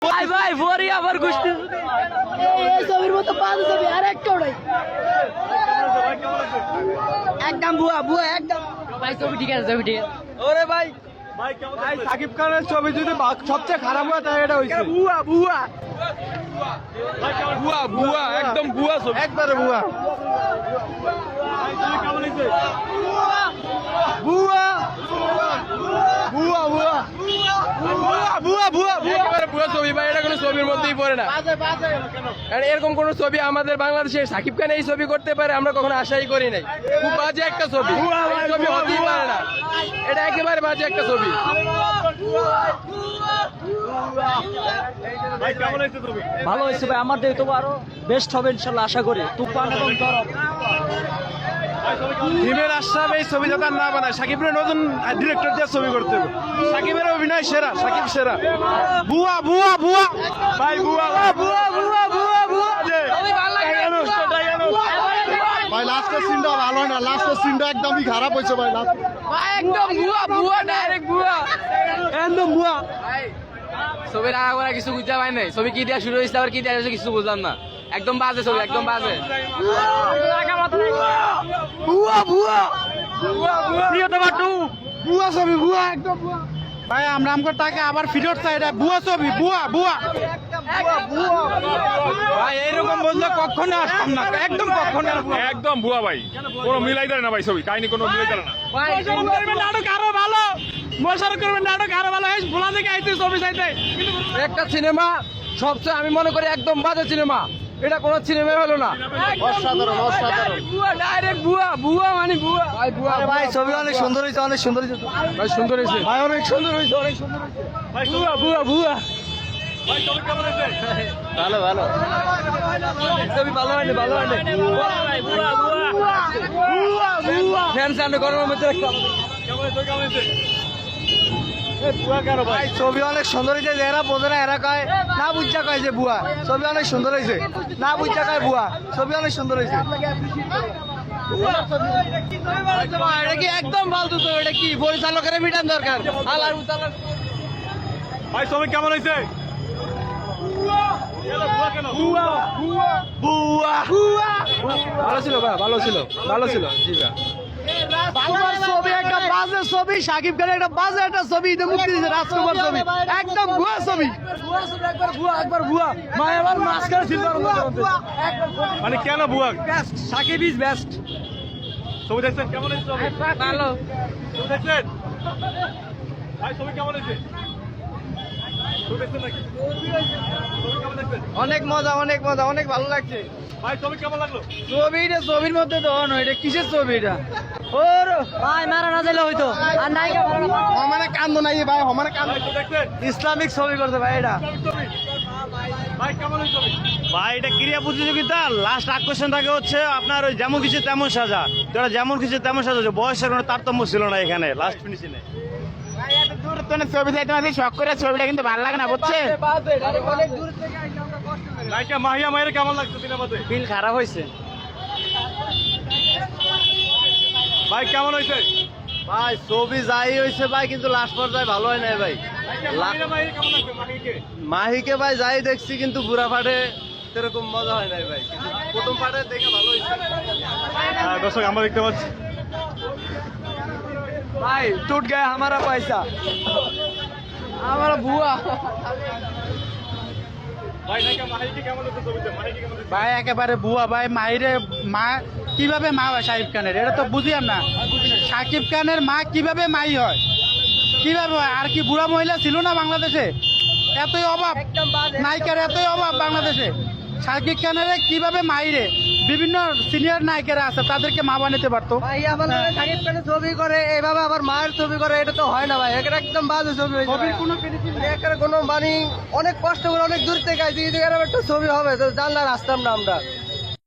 ভাই ভাই ভরি আবার গুষ্টি এই ছবির মতো বাজে ছবি আর একটাও নাই একদম বুয়া বুয়া একদম ভাই ছবি ঠিক আছে ছবি ঠিক আছে ওরে ভাই ভাই সাকিব খানের ছবি যদি সবচেয়ে খারাপ হয় তাহলে এটা হইছে বুয়া বুয়া বুয়া বুয়া একদম বুয়া ছবি একবারে বুয়া বুয়া বুয়া বুয়া বুয়া বুয়া একেবারে বুয়া ছবি ভাই, এটা কোনো ছবির মধ্যেই পড়ে না। আর এরকম কোন ছবি আমাদের বাংলাদেশে সাকিব খান এই ছবি করতে পারে আমরা কখনো আশাই করি নাই। খুব বাজে একটা ছবি, এই ছবি হতেই পারে না, এটা একেবারে বাজে একটা ছবি। ভালো হয়েছে ভাই, আমাদের তো আরো বেস্ট হবে ইনশাল্লাহ আশা করি। তুফান এবং তরফ হিমের আশরাফ এই ছবি যাতে না বানায়, সাকিবের নতুন ডিরেক্টর দিয়ে ছবি করতে হবে। সাকিবের অভিনয় সেরা, সাকিব সেরা। বুয়া বুয়া বুয়া ভাই বুয়া বুয়া বুয়া বুয়া বুয়া ভাই লাস্টের সিনটা ভালো না, লাস্টের সিনটা একদমই খারাপ হয়েছে ভাই। একদম বুয়া বুয়া ডাইরেক্ট বুয়া একদম বুয়া। ছবির আগা কিছু বুঝতে পারি নাই, ছবি কি দিয়া শুরু হয়েছে আবার কি দিয়া হয়েছে কিছু বুঝলাম না। একদম বাজে ছবি, একদম বাজে। বুয়া বুয়া প্রিয়তমা 2 বুয়া ছবি, বুয়া একদম বুয়া ভাই। আমরা আমগো টাকা আবার ফিরত চাই, এটা বুয়া ছবি, বুয়া বুয়া ভাই। এইরকম বললে কখনো আসতাম না, একদম কখনো একদম ভুয়া ভাই, কোনো মিলাই দেয় না ভাই, ছবি কাহিনী কোনো মিলাই দেয় না। নাটক আরো ভালো, মোশাররফ করবেন নাটক আরো ভালো। এই ভোলা থেকে আইতে ছবি চাইতে একটা সিনেমা সবচেয়ে আমি মনে করি একদম বাজে সিনেমা, এটা কোনো সিনেমা হলো না। অসাধারণ অসাধারণ বুয়া ডাইরেক্ট বুয়া বুয়া মানে বুয়া ভাই বুয়া ভাই ছবি অনেক সুন্দর হয়েছে, অনেক সুন্দর হয়েছে ভাই, সুন্দর হয়েছে ভাই, অনেক সুন্দর হয়েছে, অনেক সুন্দর হয়েছে। বুয়া বুয়া বুয়া ভালো ভালো। ছবি ভালো হয়নি, ভালো হয়নি। বুয়া বুয়া বুয়া বুয়া ফ্যান সামনে গরমের মধ্যে রাখতে ভাই ছবি অনেক সুন্দর হয়েছে, এরা বোঝে না, এরা কয় না বুঝা কয় যে বুয়া। ছবি অনেক সুন্দর হয়েছে, না বুঝা কয় বুয়া। ছবি অনেক সুন্দর হয়েছে। এটা কি একদম ফালতু তো, এটা কি পরিচালকের মিটান দরকার। আলার উতালার ভাই ছবি কেমন হয়েছে? ভালো ছিল ভাই, ভালো ছিল, ভালো ছিল। জি ভাই, বাংলার ছবি একটা বাজে ছবি, সাকিব খানের একটা বাজে একটা ছবি ঈদে মুক্তি দিয়েছে, রাজকুমার ছবি একদম ভুয়া ছবি। একবার ভুয়া একবার ভুয়া, মায়াবার মাঝখানে সিলভার মানে কেন ভুয়া? Best, Shakib is best. ছবি দেখছেন কেমন হয়েছে? ছবি ভালো ছবি দেখছেন ভাই? ছবি কেমন হয়েছে? ছবি দেখছেন নাকি? ছবি কেমন দেখছেন অনেক মজা, অনেক মজা, অনেক ভালো লাগছে। ভাই? ছবি কেমন লাগলো? ছবিটা ছবির মধ্যে তো নয়, এটা কিসের ছবি এটা? ওর ভাই মারা না যাইলে হইতো আর নায়িকা ভালো না। মানে কান্দ নাই ভাই, মানে কান্দ। ভাই ছবি দেখছেন? ইসলামিক ছবি করতে ভাই এটা। ছবি ভাই কেমন হয়েছে ছবি? ভাই এটা ক্রীড়া প্রতিযোগিতা, লাস্ট আকর্ষণ থাকে হচ্ছে আপনার ওই যেমন কিছু তেমন সাজা। তোরা যেমন কিছু তেমন সাজা, বয়সের কোনো তারতম্য ছিল না এখানে লাস্ট ফিনিশিংয়ে। ছবি চাইতে মাঝে শখ করে ছবিটা কিন্তু ভালো লাগে না, বুঝছেন? অনেক দূর থেকে আইসা আমরা কষ্ট করি। নায়িকা মাহিয়া মায়ের কেমন লাগছে সিনেমাতে? ফিল খারাপ হয়েছে ভাই কেমন হয়েছে? ভাই ছবি যাই হয়েছে ভাই, কিন্তু লাস্ট পর্যায়ে ভালো হয় নাই ভাই। মাহিয়া মায়ের কেমন লাগছে? মাহিকে মাহিকে ভাই যাই দেখছি, কিন্তু বুড়া ফাটে সেরকম মজা হয় নাই ভাই, কিন্তু প্রথম পার্টে দেখে ভালো হয়েছে। দর্শক আমরা দেখতে পাচ্ছি भाई टूट गया हमारा पैसा, हमारा बुआ। ভাই নায়িকা মাহিকে কেমন লাগছে ছবিতে? মাহিকে কেমন লাগছে? ভাই একেবারে বুয়া ভাই। মাহিরে মা কিভাবে মা হয় সাকিব খানের, এটা তো বুঝিয়াম না। সাকিব খানের মা কিভাবে মাই হয়, কিভাবে হয়? আর কি বুড়া মহিলা ছিল না বাংলাদেশে? এতই অভাব, নায়িকার এতই অভাব বাংলাদেশে। সাকিব খানের কিভাবে মাইরে, বিভিন্ন সিনিয়র নায়িকারা আছে তাদেরকে মা বানাতে পারতো। ভাই আবার সাকিব খানের ছবি করে এইভাবে আবার মায়ের ছবি করে, এটা তো হয় না ভাই। এটা একদম বাজে ছবি হয়েছে। ছবির কোনো finishing নেই। এখানে কোনো মানে অনেক কষ্ট করে অনেক দূর থেকে আইছি, এরকম একটা ছবি হবে তো জানলার আসতাম না আমরা।